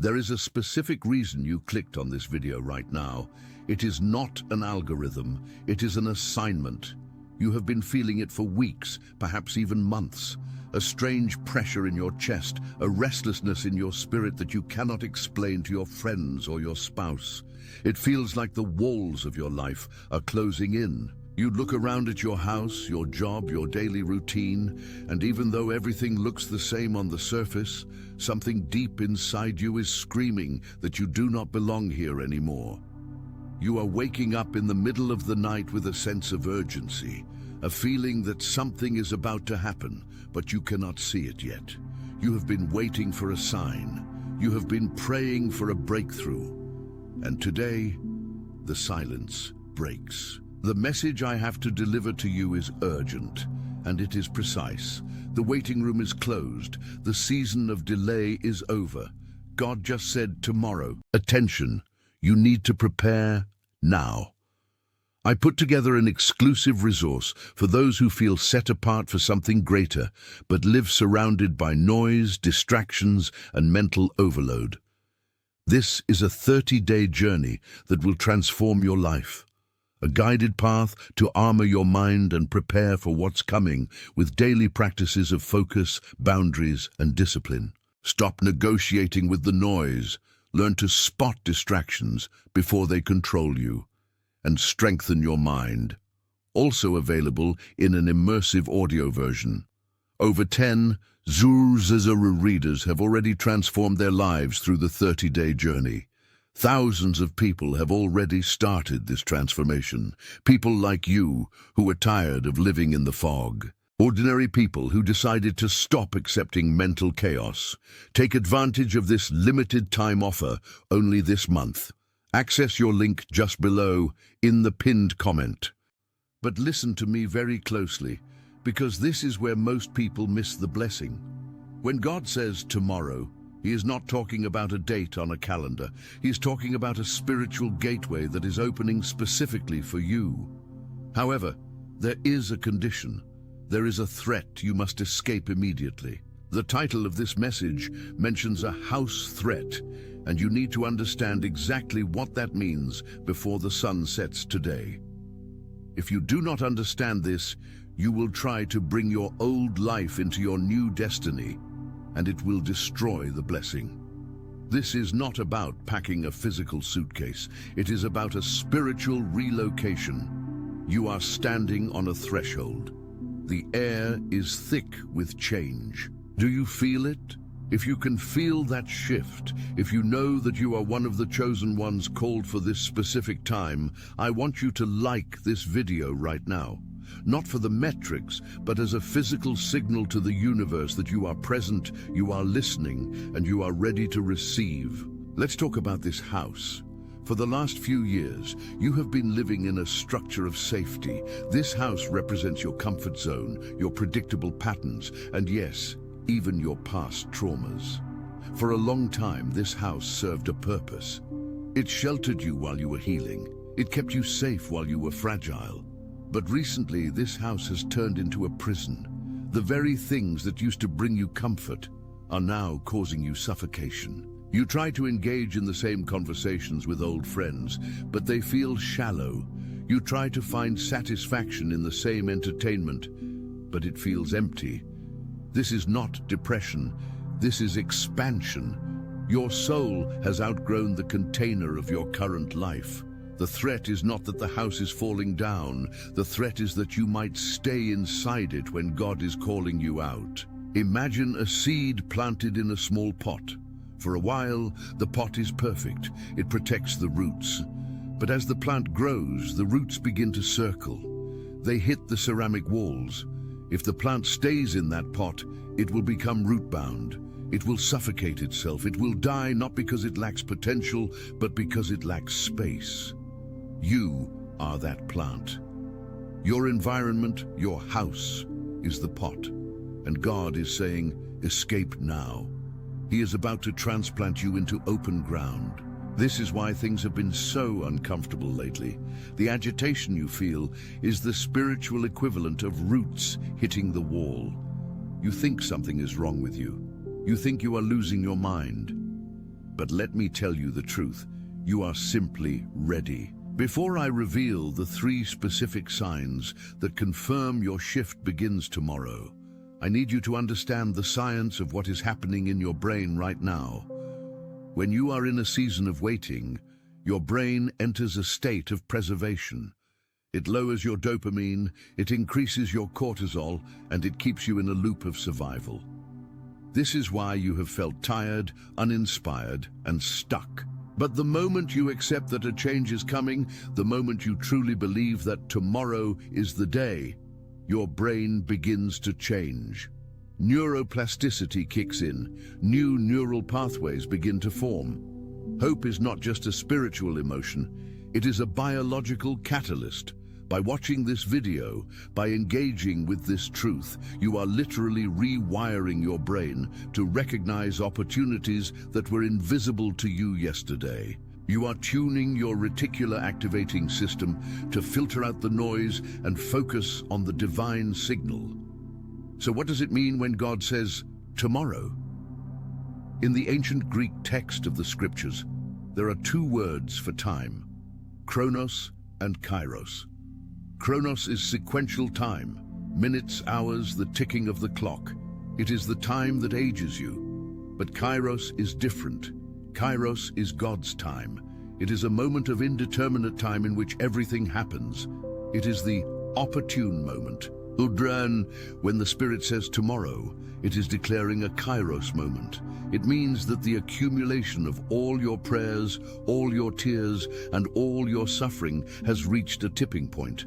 There is a specific reason you clicked on this video right now. It is not an algorithm, it is an assignment. You have been feeling it for weeks, perhaps even months. A strange pressure in your chest, a restlessness in your spirit that you cannot explain to your friends or your spouse. It feels like the walls of your life are closing in. You look around at your house, your job, your daily routine, and even though everything looks the same on the surface, something deep inside you is screaming that you do not belong here anymore. You are waking up in the middle of the night with a sense of urgency, a feeling that something is about to happen, but you cannot see it yet. You have been waiting for a sign. You have been praying for a breakthrough. And today, the silence breaks. The message I have to deliver to you is urgent, and it is precise. The waiting room is closed. The season of delay is over. God just said tomorrow. Attention, you need to prepare now. I put together an exclusive resource for those who feel set apart for something greater, but live surrounded by noise, distractions, and mental overload. This is a 30-day journey that will transform your life. A guided path to armor your mind and prepare for what's coming with daily practices of focus, boundaries, and discipline. Stop negotiating with the noise. Learn to spot distractions before they control you, and strengthen your mind. Also available in an immersive audio version. Over 10 Zuzazara readers have already transformed their lives through the 30-day journey. Thousands of people have already started this transformation. People like you who are tired of living in the fog. Ordinary people who decided to stop accepting mental chaos. Take advantage of this limited time offer only this month. Access your link just below in the pinned comment. But listen to me very closely, because this is where most people miss the blessing. When God says tomorrow, He is not talking about a date on a calendar. He is talking about a spiritual gateway that is opening specifically for you. However, there is a condition. There is a threat you must escape immediately. The title of this message mentions a house threat, and you need to understand exactly what that means before the sun sets today. If you do not understand this, you will try to bring your old life into your new destiny, and it will destroy the blessing. This is not about packing a physical suitcase. It is about a spiritual relocation. You are standing on a threshold. The air is thick with change. Do you feel it? If you can feel that shift, if you know that you are one of the chosen ones called for this specific time, I want you to like this video right now. Not for the metrics, but as a physical signal to the universe that you are present, you are listening, and you are ready to receive. Let's talk about this house. For the last few years, you have been living in a structure of safety. This house represents your comfort zone, your predictable patterns, and yes, even your past traumas. For a long time, this house served a purpose. It sheltered you while you were healing. It kept you safe while you were fragile. But recently, this house has turned into a prison. The very things that used to bring you comfort are now causing you suffocation. You try to engage in the same conversations with old friends, but they feel shallow. You try to find satisfaction in the same entertainment, but it feels empty. This is not depression, this is expansion. Your soul has outgrown the container of your current life. The threat is not that the house is falling down. The threat is that you might stay inside it when God is calling you out. Imagine a seed planted in a small pot. For a while, the pot is perfect. It protects the roots. But as the plant grows, the roots begin to circle. They hit the ceramic walls. If the plant stays in that pot, it will become root-bound. It will suffocate itself. It will die not because it lacks potential, but because it lacks space. You are that plant. Your environment, your house, is the pot. And God is saying, escape now. He is about to transplant you into open ground. This is why things have been so uncomfortable lately. The agitation you feel is the spiritual equivalent of roots hitting the wall. You think something is wrong with you. You think you are losing your mind. But let me tell you the truth, you are simply ready. Before I reveal the 3 specific signs that confirm your shift begins tomorrow, I need you to understand the science of what is happening in your brain right now. When you are in a season of waiting, your brain enters a state of preservation. It lowers your dopamine, it increases your cortisol, and it keeps you in a loop of survival. This is why you have felt tired, uninspired, and stuck. But the moment you accept that a change is coming, the moment you truly believe that tomorrow is the day, your brain begins to change. Neuroplasticity kicks in, new neural pathways begin to form. Hope is not just a spiritual emotion, it is a biological catalyst. By watching this video, by engaging with this truth, you are literally rewiring your brain to recognize opportunities that were invisible to you yesterday. You are tuning your reticular activating system to filter out the noise and focus on the divine signal. So what does it mean when God says, tomorrow? In the ancient Greek text of the scriptures, there are 2 words for time, chronos and kairos. Chronos is sequential time, minutes, hours, the ticking of the clock. It is the time that ages you. But kairos is different. Kairos is God's time. It is a moment of indeterminate time in which everything happens. It is the opportune moment. Udran, when the Spirit says tomorrow, it is declaring a kairos moment. It means that the accumulation of all your prayers, all your tears, and all your suffering has reached a tipping point.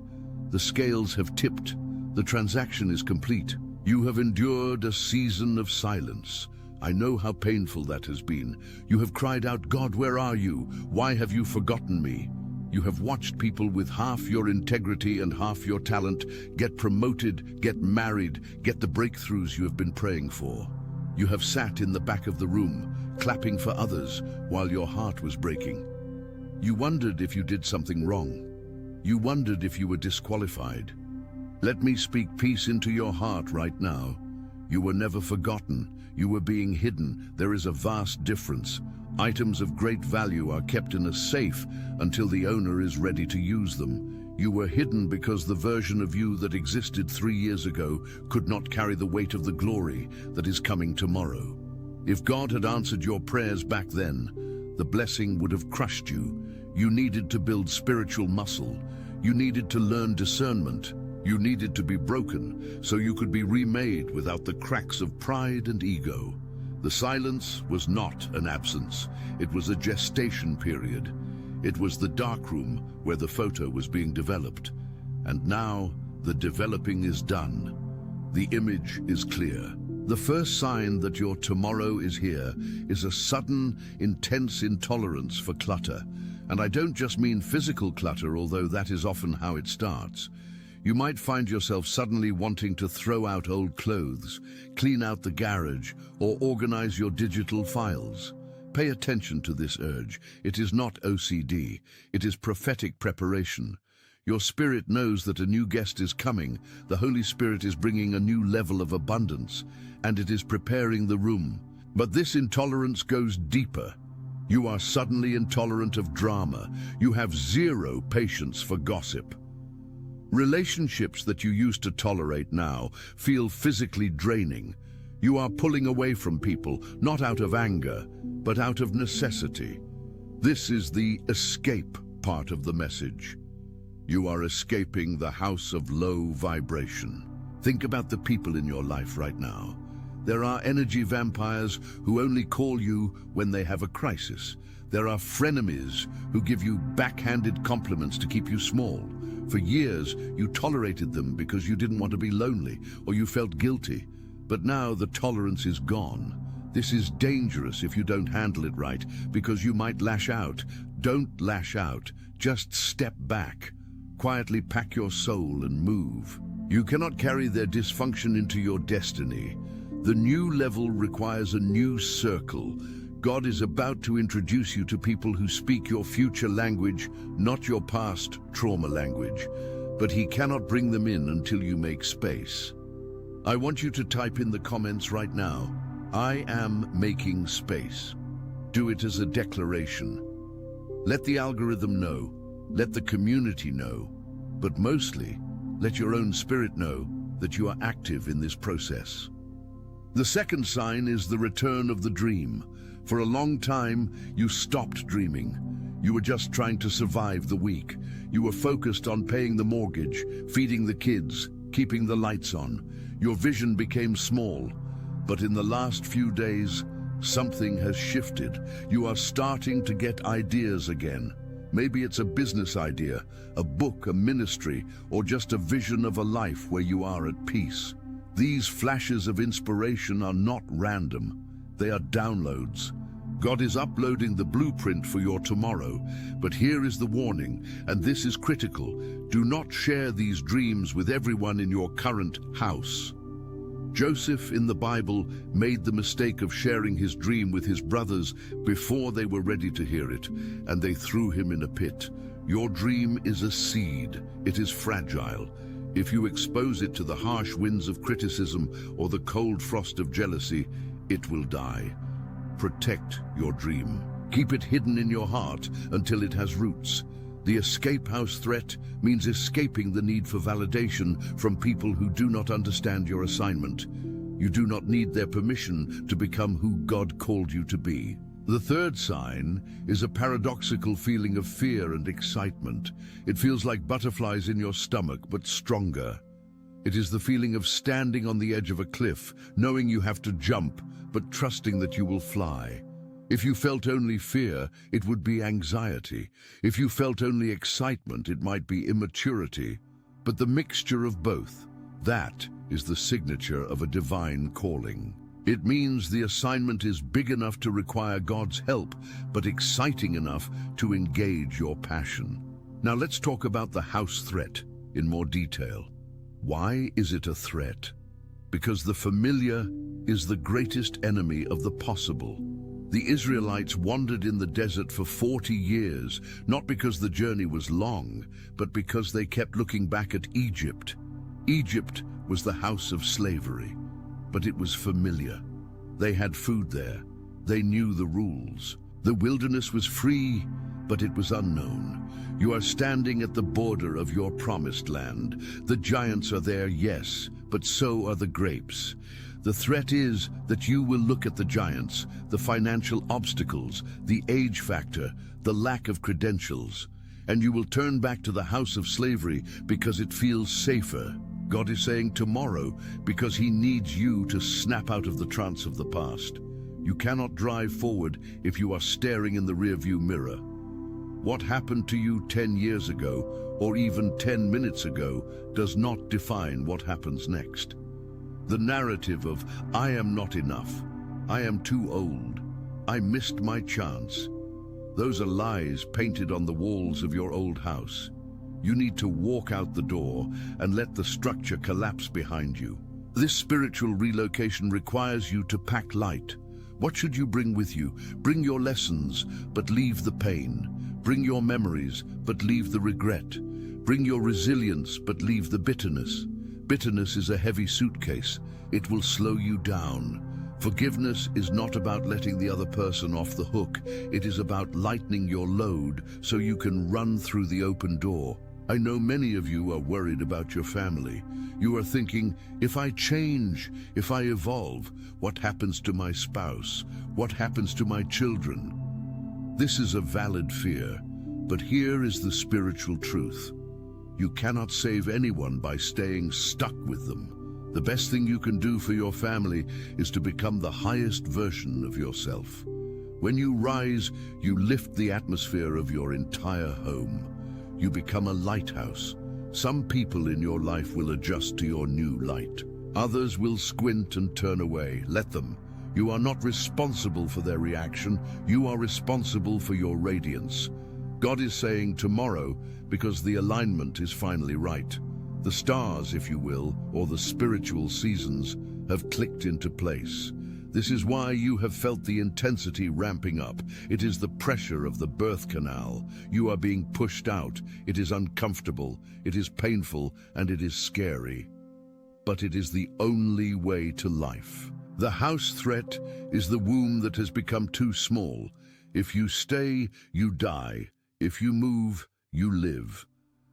The scales have tipped. The transaction is complete. You have endured a season of silence. I know how painful that has been. You have cried out, God, where are you? Why have you forgotten me? You have watched people with half your integrity and half your talent get promoted, get married, get the breakthroughs you have been praying for. You have sat in the back of the room, clapping for others while your heart was breaking. You wondered if you did something wrong. You wondered if you were disqualified. Let me speak peace into your heart right now. You were never forgotten. You were being hidden. There is a vast difference. Items of great value are kept in a safe until the owner is ready to use them. You were hidden because the version of you that existed 3 years ago could not carry the weight of the glory that is coming tomorrow. If God had answered your prayers back then, the blessing would have crushed you. You needed to build spiritual muscle. You needed to learn discernment. You needed to be broken so you could be remade without the cracks of pride and ego. The silence was not an absence. It was a gestation period. It was the darkroom where the photo was being developed. And now the developing is done. The image is clear. The first sign that your tomorrow is here is a sudden, intense intolerance for clutter. And I don't just mean physical clutter, although that is often how it starts. You might find yourself suddenly wanting to throw out old clothes, clean out the garage, or organize your digital files. Pay attention to this urge. It is not OCD. It is prophetic preparation. Your spirit knows that a new guest is coming. The Holy Spirit is bringing a new level of abundance, and it is preparing the room. But this intolerance goes deeper. You are suddenly intolerant of drama. You have zero patience for gossip. Relationships that you used to tolerate now feel physically draining. You are pulling away from people, not out of anger, but out of necessity. This is the escape part of the message. You are escaping the house of low vibration. Think about the people in your life right now. There are energy vampires who only call you when they have a crisis. There are frenemies who give you backhanded compliments to keep you small. For years, you tolerated them because you didn't want to be lonely or you felt guilty. But now the tolerance is gone. This is dangerous if you don't handle it right, because you might lash out. Don't lash out. Just step back. Quietly pack your soul and move. You cannot carry their dysfunction into your destiny. The new level requires a new circle. God is about to introduce you to people who speak your future language, not your past trauma language. But He cannot bring them in until you make space. I want you to type in the comments right now, I am making space. Do it as a declaration. Let the algorithm know, let the community know, but mostly, let your own spirit know that you are active in this process. The second sign is the return of the dream. For a long time, you stopped dreaming. You were just trying to survive the week. You were focused on paying the mortgage, feeding the kids, keeping the lights on. Your vision became small. But in the last few days, something has shifted. You are starting to get ideas again. Maybe it's a business idea, a book, a ministry, or just a vision of a life where you are at peace. These flashes of inspiration are not random. They are downloads. God is uploading the blueprint for your tomorrow, but here is the warning, and this is critical. Do not share these dreams with everyone in your current house. Joseph in the Bible made the mistake of sharing his dream with his brothers before they were ready to hear it, and they threw him in a pit. Your dream is a seed. It is fragile. If you expose it to the harsh winds of criticism or the cold frost of jealousy, it will die. Protect your dream. Keep it hidden in your heart until it has roots. The escape house threat means escaping the need for validation from people who do not understand your assignment. You do not need their permission to become who God called you to be. The third sign is a paradoxical feeling of fear and excitement. It feels like butterflies in your stomach, but stronger. It is the feeling of standing on the edge of a cliff, knowing you have to jump, but trusting that you will fly. If you felt only fear, it would be anxiety. If you felt only excitement, it might be immaturity. But the mixture of both, that is the signature of a divine calling. It means the assignment is big enough to require God's help, but exciting enough to engage your passion. Now let's talk about the house threat in more detail. Why is it a threat? Because the familiar is the greatest enemy of the possible. The Israelites wandered in the desert for 40 years, not because the journey was long, but because they kept looking back at Egypt. Egypt was the house of slavery, but it was familiar. They had food there. They knew the rules. The wilderness was free, but it was unknown. You are standing at the border of your promised land. The giants are there, yes, but so are the grapes. The threat is that you will look at the giants, the financial obstacles, the age factor, the lack of credentials, and you will turn back to the house of slavery because it feels safer. God is saying tomorrow because He needs you to snap out of the trance of the past. You cannot drive forward if you are staring in the rearview mirror. What happened to you 10 years ago, or even 10 minutes ago, does not define what happens next. The narrative of, I am not enough, I am too old, I missed my chance. Those are lies painted on the walls of your old house. You need to walk out the door and let the structure collapse behind you. This spiritual relocation requires you to pack light. What should you bring with you? Bring your lessons, but leave the pain. Bring your memories, but leave the regret. Bring your resilience, but leave the bitterness. Bitterness is a heavy suitcase. It will slow you down. Forgiveness is not about letting the other person off the hook. It is about lightening your load so you can run through the open door. I know many of you are worried about your family. You are thinking, if I change, if I evolve, what happens to my spouse? What happens to my children? This is a valid fear, but here is the spiritual truth. You cannot save anyone by staying stuck with them. The best thing you can do for your family is to become the highest version of yourself. When you rise, you lift the atmosphere of your entire home. You become a lighthouse. Some people in your life will adjust to your new light. Others will squint and turn away. Let them. You are not responsible for their reaction. You are responsible for your radiance. God is saying tomorrow, because the alignment is finally right. The stars, if you will, or the spiritual seasons, have clicked into place. This is why you have felt the intensity ramping up. It is the pressure of the birth canal. You are being pushed out. It is uncomfortable, it is painful, and it is scary. But it is the only way to life. The house threat is the womb that has become too small. If you stay, you die. If you move, you live.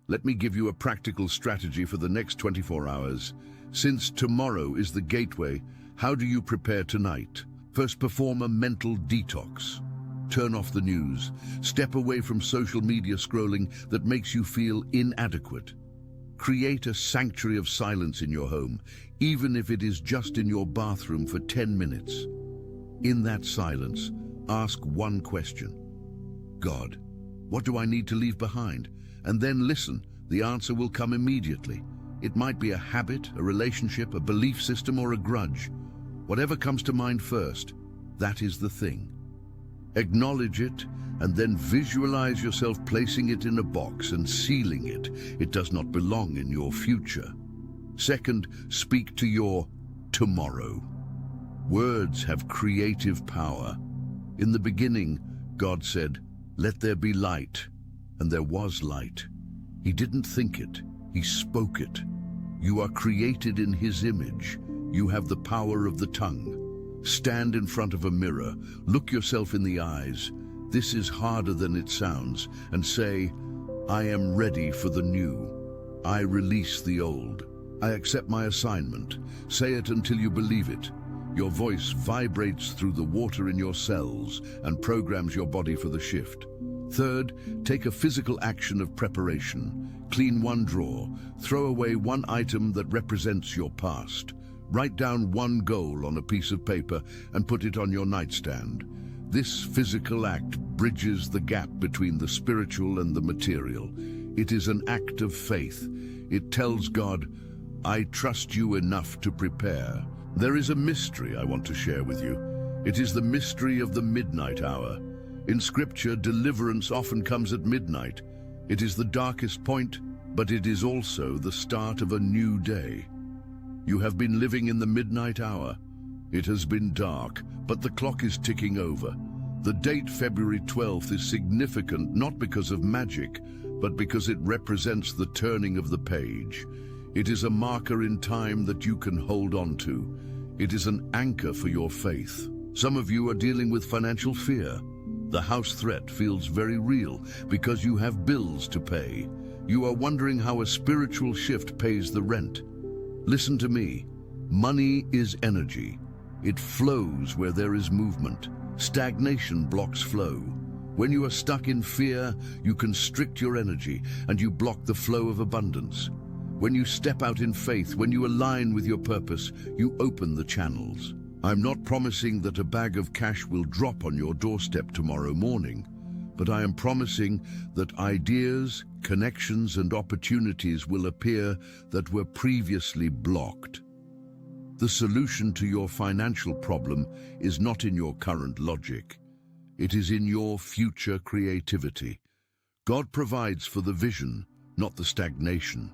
Let me give you a practical strategy for the next 24 hours. Since tomorrow is the gateway, how do you prepare tonight? First, perform a mental detox. Turn off the news. Step away from social media scrolling that makes you feel inadequate. Create a sanctuary of silence in your home, even if it is just in your bathroom for 10 minutes. In that silence, ask one question. God, what do I need to leave behind? And then listen. The answer will come immediately. It might be a habit, a relationship, a belief system, or a grudge. Whatever comes to mind first, that is the thing. Acknowledge it, and then visualize yourself placing it in a box and sealing it. It does not belong in your future. Second, speak to your tomorrow. Words have creative power. In the beginning, God said, "Let there be light," and there was light. He didn't think it, he spoke it. You are created in his image. You have the power of the tongue. Stand in front of a mirror, look yourself in the eyes. This is harder than it sounds, and say, "I am ready for the new. I release the old. I accept my assignment." Say it until you believe it. Your voice vibrates through the water in your cells and programs your body for the shift. Third, take a physical action of preparation. Clean one drawer. Throw away one item that represents your past. Write down one goal on a piece of paper and put it on your nightstand. This physical act bridges the gap between the spiritual and the material. It is an act of faith. It tells God, "I trust you enough to prepare." There is a mystery I want to share with you. It is the mystery of the midnight hour. In Scripture, deliverance often comes at midnight. It is the darkest point, but it is also the start of a new day. You have been living in the midnight hour. It has been dark, but the clock is ticking over. The date February 12th is significant not because of magic, but because it represents the turning of the page. It is a marker in time that you can hold on to. It is an anchor for your faith. Some of you are dealing with financial fear. The house threat feels very real because you have bills to pay. You are wondering how a spiritual shift pays the rent. Listen to me. Money is energy. It flows where there is movement. Stagnation blocks flow. When you are stuck in fear, you constrict your energy and you block the flow of abundance. When you step out in faith, when you align with your purpose, you open the channels. I'm not promising that a bag of cash will drop on your doorstep tomorrow morning, but I am promising that ideas, connections, and opportunities will appear that were previously blocked. The solution to your financial problem is not in your current logic. It is in your future creativity. God provides for the vision, not the stagnation.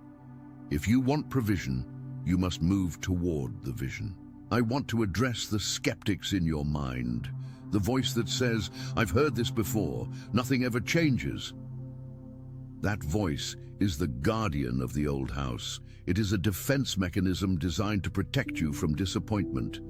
If you want provision, you must move toward the vision. I want to address the skeptics in your mind, the voice that says, "I've heard this before, nothing ever changes." That voice is the guardian of the old house. It is a defense mechanism designed to protect you from disappointment.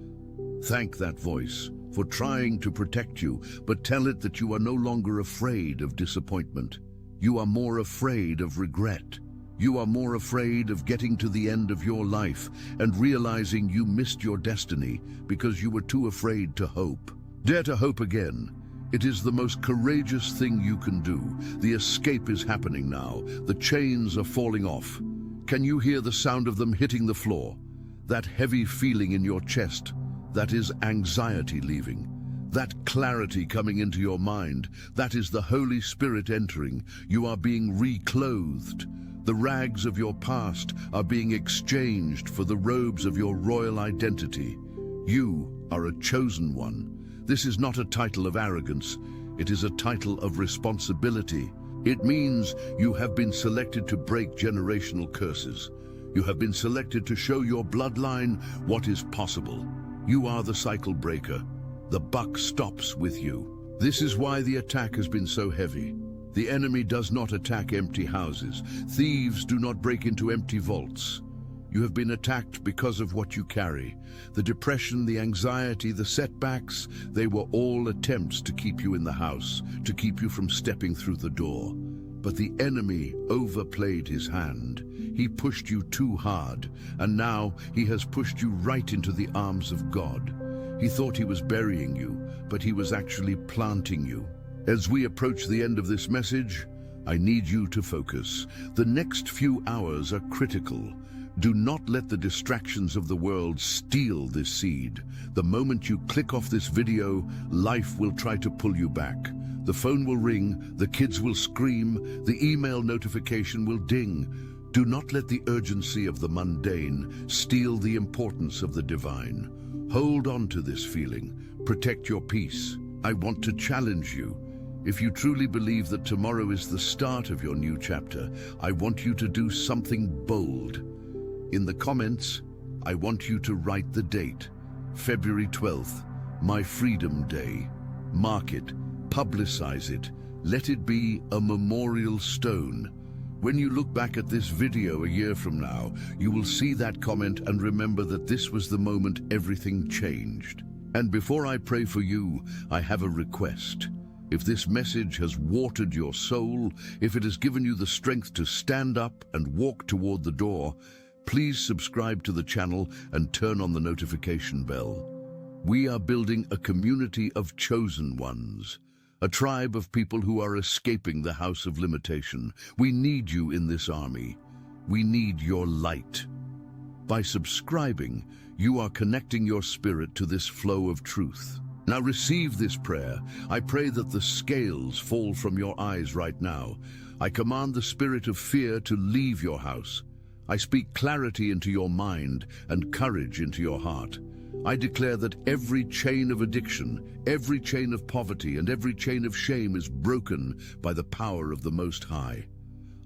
Thank that voice for trying to protect you, but tell it that you are no longer afraid of disappointment. You are more afraid of regret. You are more afraid of getting to the end of your life and realizing you missed your destiny because you were too afraid to hope. Dare to hope again. It is the most courageous thing you can do. The escape is happening now. The chains are falling off. Can you hear the sound of them hitting the floor? That heavy feeling in your chest, that is anxiety leaving. That clarity coming into your mind, that is the Holy Spirit entering. You are being reclothed. The rags of your past are being exchanged for the robes of your royal identity. You are a chosen one. This is not a title of arrogance. It is a title of responsibility. It means you have been selected to break generational curses. You have been selected to show your bloodline what is possible. You are the cycle breaker. The buck stops with you. This is why the attack has been so heavy. The enemy does not attack empty houses. Thieves do not break into empty vaults. You have been attacked because of what you carry. The depression, the anxiety, the setbacks, they were all attempts to keep you in the house, to keep you from stepping through the door. But the enemy overplayed his hand. He pushed you too hard, and now he has pushed you right into the arms of God. He thought he was burying you, but he was actually planting you. As we approach the end of this message, I need you to focus. The next few hours are critical. Do not let the distractions of the world steal this seed. The moment you click off this video, life will try to pull you back. The phone will ring, the kids will scream, the email notification will ding. Do not let the urgency of the mundane steal the importance of the divine. Hold on to this feeling. Protect your peace. I want to challenge you. If you truly believe that tomorrow is the start of your new chapter, I want you to do something bold. In the comments, I want you to write the date, February 12th, my Freedom Day. Mark it, publicize it, let it be a memorial stone. When you look back at this video a year from now, you will see that comment and remember that this was the moment everything changed. And before I pray for you, I have a request. If this message has watered your soul, if it has given you the strength to stand up and walk toward the door, please subscribe to the channel and turn on the notification bell. We are building a community of chosen ones, a tribe of people who are escaping the house of limitation. We need you in this army. We need your light. By subscribing, you are connecting your spirit to this flow of truth. Now receive this prayer. I pray that the scales fall from your eyes right now. I command the spirit of fear to leave your house. I speak clarity into your mind and courage into your heart. I declare that every chain of addiction, every chain of poverty, and every chain of shame is broken by the power of the Most High.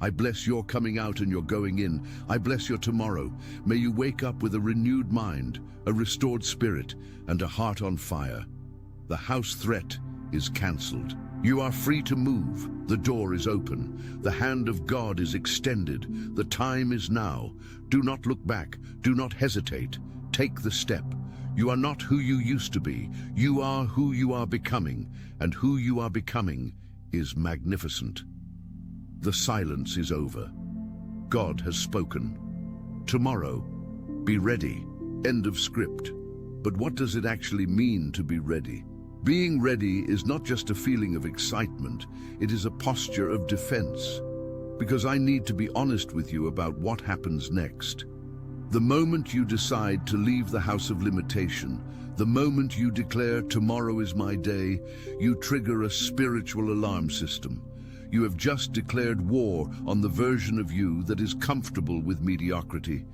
I bless your coming out and your going in. I bless your tomorrow. May you wake up with a renewed mind, a restored spirit, and a heart on fire. The house threat is cancelled. You are free to move. The door is open. The hand of God is extended. The time is now. Do not look back. Do not hesitate. Take the step. You are not who you used to be. You are who you are becoming, and who you are becoming is magnificent. The silence is over. God has spoken. Tomorrow, be ready. End of script. But what does it actually mean to be ready? Being ready is not just a feeling of excitement, it is a posture of defense. Because I need to be honest with you about what happens next. The moment you decide to leave the house of limitation, the moment you declare tomorrow is my day, you trigger a spiritual alarm system. You have just declared war on the version of you that is comfortable with mediocrity.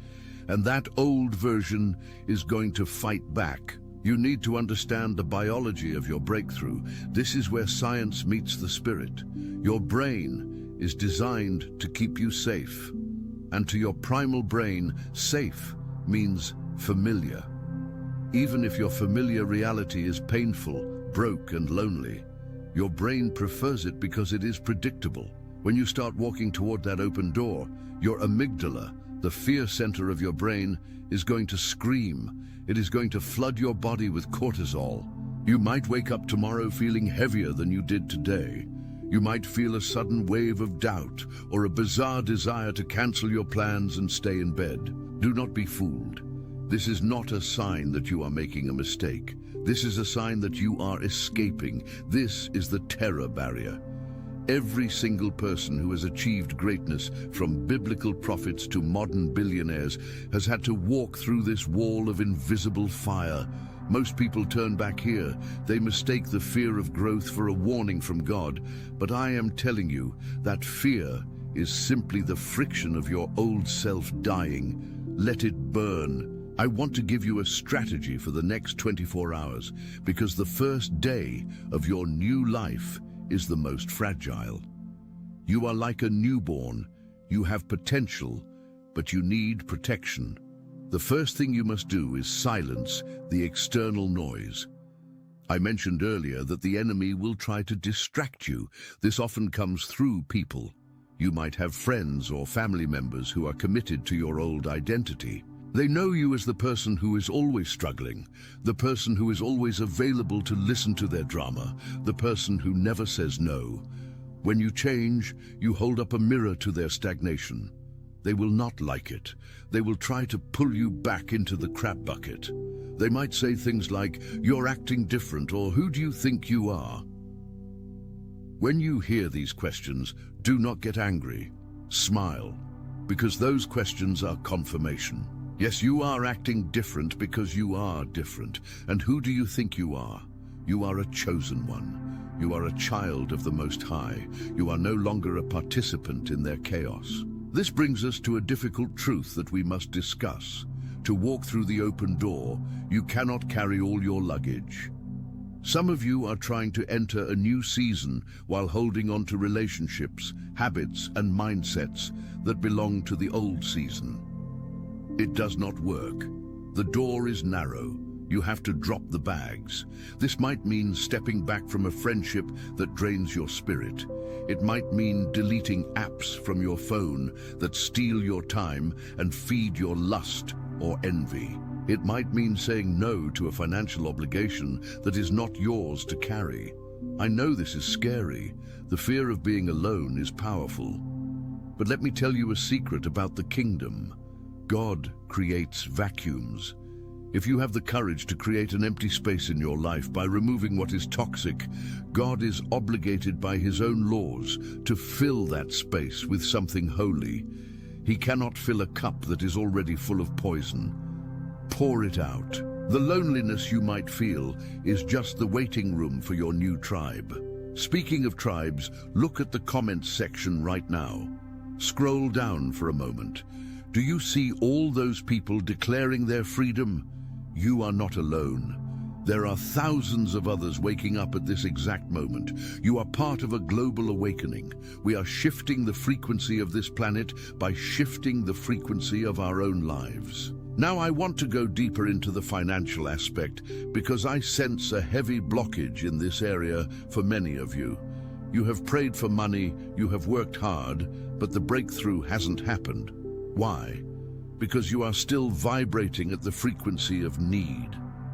And that old version is going to fight back. You need to understand the biology of your breakthrough. This is where science meets the spirit. Your brain is designed to keep you safe. And to your primal brain, safe means familiar. Even if your familiar reality is painful, broke, and lonely, your brain prefers it because it is predictable. When you start walking toward that open door, your amygdala, the fear center of your brain, is going to scream. It is going to flood your body with cortisol. You might wake up tomorrow feeling heavier than you did today. You might feel a sudden wave of doubt or a bizarre desire to cancel your plans and stay in bed. Do not be fooled. This is not a sign that you are making a mistake. This is a sign that you are escaping. This is the terror barrier. Every single person who has achieved greatness, from biblical prophets to modern billionaires, has had to walk through this wall of invisible fire. Most people turn back here. They mistake the fear of growth for a warning from God. But I am telling you that fear is simply the friction of your old self dying. Let it burn. I want to give you a strategy for the next 24 hours, because the first day of your new life is the most fragile. You are like a newborn. You have potential, but you need protection. The first thing you must do is silence the external noise. I mentioned earlier that the enemy will try to distract you. This often comes through people. You might have friends or family members who are committed to your old identity. They know you as the person who is always struggling, the person who is always available to listen to their drama, the person who never says no. When you change, you hold up a mirror to their stagnation. They will not like it. They will try to pull you back into the crap bucket. They might say things like, "You're acting different," or "Who do you think you are?" When you hear these questions, do not get angry. Smile, because those questions are confirmation. Yes, you are acting different because you are different. And who do you think you are? You are a chosen one. You are a child of the Most High. You are no longer a participant in their chaos. This brings us to a difficult truth that we must discuss. To walk through the open door, you cannot carry all your luggage. Some of you are trying to enter a new season while holding on to relationships, habits, and mindsets that belong to the old season. It does not work. The door is narrow. You have to drop the bags. This might mean stepping back from a friendship that drains your spirit. It might mean deleting apps from your phone that steal your time and feed your lust or envy. It might mean saying no to a financial obligation that is not yours to carry. I know this is scary. The fear of being alone is powerful. But let me tell you a secret about the kingdom. God creates vacuums. If you have the courage to create an empty space in your life by removing what is toxic, God is obligated by his own laws to fill that space with something holy. He cannot fill a cup that is already full of poison. Pour it out. The loneliness you might feel is just the waiting room for your new tribe. Speaking of tribes, look at the comments section right now. Scroll down for a moment. Do you see all those people declaring their freedom? You are not alone. There are thousands of others waking up at this exact moment. You are part of a global awakening. We are shifting the frequency of this planet by shifting the frequency of our own lives. Now I want to go deeper into the financial aspect because I sense a heavy blockage in this area for many of you. You have prayed for money, you have worked hard, but the breakthrough hasn't happened. Why? Because you are still vibrating at the frequency of need.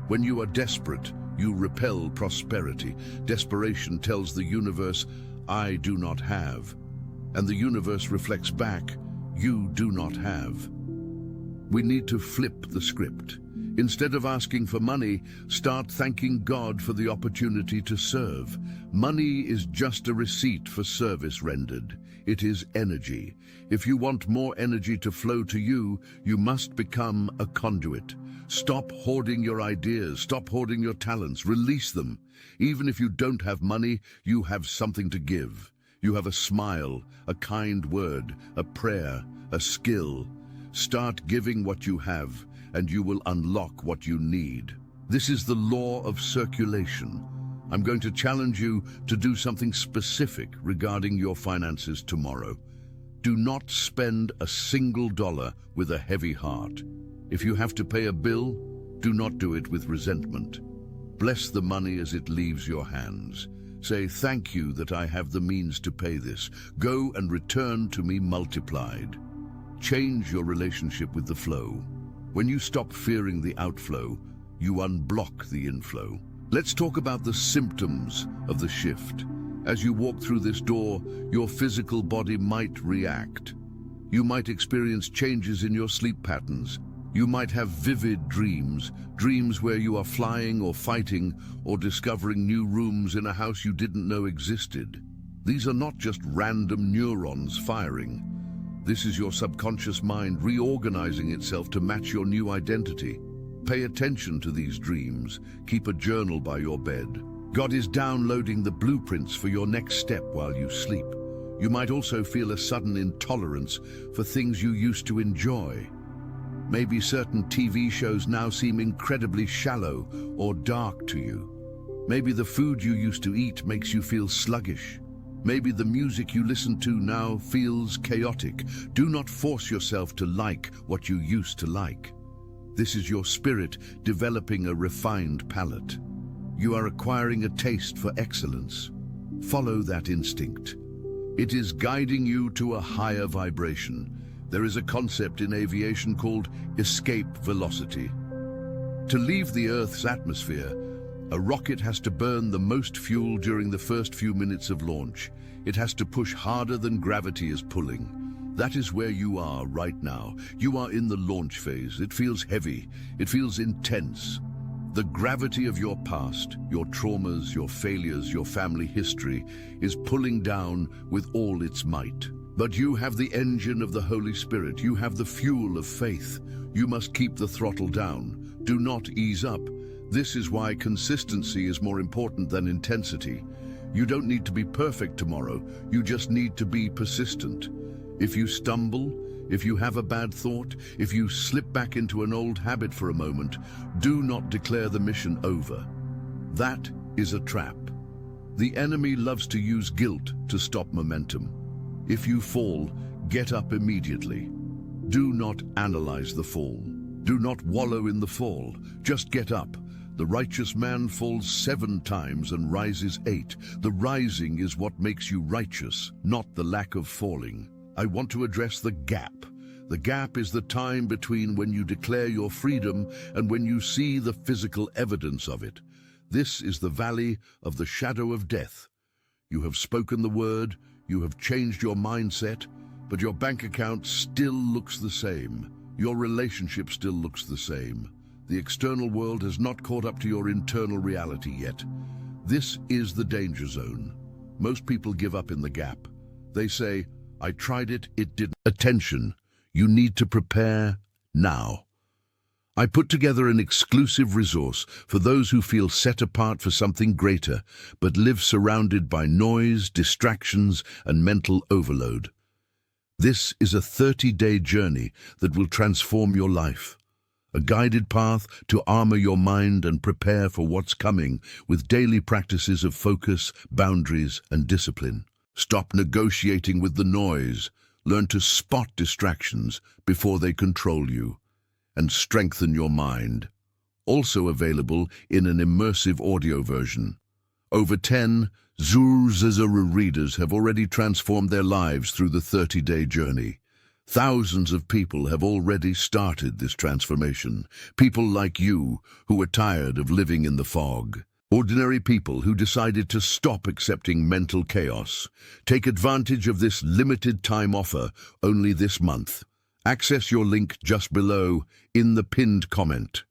When you are desperate, you repel prosperity. Desperation tells the universe, "I do not have." And the universe reflects back, "You do not have." We need to flip the script. Instead of asking for money, start thanking God for the opportunity to serve. Money is just a receipt for service rendered. It is energy. If you want more energy to flow to you, you must become a conduit. Stop hoarding your ideas, stop hoarding your talents, release them. Even if you don't have money, you have something to give. You have a smile, a kind word, a prayer, a skill. Start giving what you have, and you will unlock what you need. This is the law of circulation. I'm going to challenge you to do something specific regarding your finances tomorrow. Do not spend a single dollar with a heavy heart. If you have to pay a bill, do not do it with resentment. Bless the money as it leaves your hands. Say, "Thank you that I have the means to pay this. Go and return to me multiplied." Change your relationship with the flow. When you stop fearing the outflow, you unblock the inflow. Let's talk about the symptoms of the shift. As you walk through this door, your physical body might react. You might experience changes in your sleep patterns. You might have vivid dreams, dreams where you are flying or fighting or discovering new rooms in a house you didn't know existed. These are not just random neurons firing. This is your subconscious mind reorganizing itself to match your new identity. Pay attention to these dreams. Keep a journal by your bed. God is downloading the blueprints for your next step while you sleep. You might also feel a sudden intolerance for things you used to enjoy. Maybe certain TV shows now seem incredibly shallow or dark to you. Maybe the food you used to eat makes you feel sluggish. Maybe the music you listen to now feels chaotic. Do not force yourself to like what you used to like. This is your spirit developing a refined palate. You are acquiring a taste for excellence. Follow that instinct. It is guiding you to a higher vibration. There is a concept in aviation called escape velocity. To leave the Earth's atmosphere, a rocket has to burn the most fuel during the first few minutes of launch. It has to push harder than gravity is pulling. That is where you are right now. You are in the launch phase. It feels heavy. It feels intense. The gravity of your past, your traumas, your failures, your family history is pulling down with all its might. But you have the engine of the Holy Spirit. You have the fuel of faith. You must keep the throttle down. Do not ease up. This is why consistency is more important than intensity. You don't need to be perfect tomorrow. You just need to be persistent. If you stumble, if you have a bad thought, if you slip back into an old habit for a moment, do not declare the mission over. That is a trap. The enemy loves to use guilt to stop momentum. If you fall, get up immediately. Do not analyze the fall. Do not wallow in the fall. Just get up. The righteous man falls 7 times and rises 8. The rising is what makes you righteous, not the lack of falling. I want to address the gap. The gap is the time between when you declare your freedom and when you see the physical evidence of it. This is the valley of the shadow of death. You have spoken the word, you have changed your mindset, but your bank account still looks the same. Your relationship still looks the same. The external world has not caught up to your internal reality yet. This is the danger zone. Most people give up in the gap. They say, I tried it, it didn't. Attention, you need to prepare now. I put together an exclusive resource for those who feel set apart for something greater, but live surrounded by noise, distractions, and mental overload. This is a 30-day journey that will transform your life. A guided path to armor your mind and prepare for what's coming with daily practices of focus, boundaries, and discipline. Stop negotiating with the noise. Learn to spot distractions before they control you. And strengthen your mind. Also available in an immersive audio version. Over 10 Zuzazara readers have already transformed their lives through the 30-day journey. Thousands of people have already started this transformation. People like you who are tired of living in the fog. Ordinary people who decided to stop accepting mental chaos. Take advantage of this limited time offer only this month. Access your link just below in the pinned comment.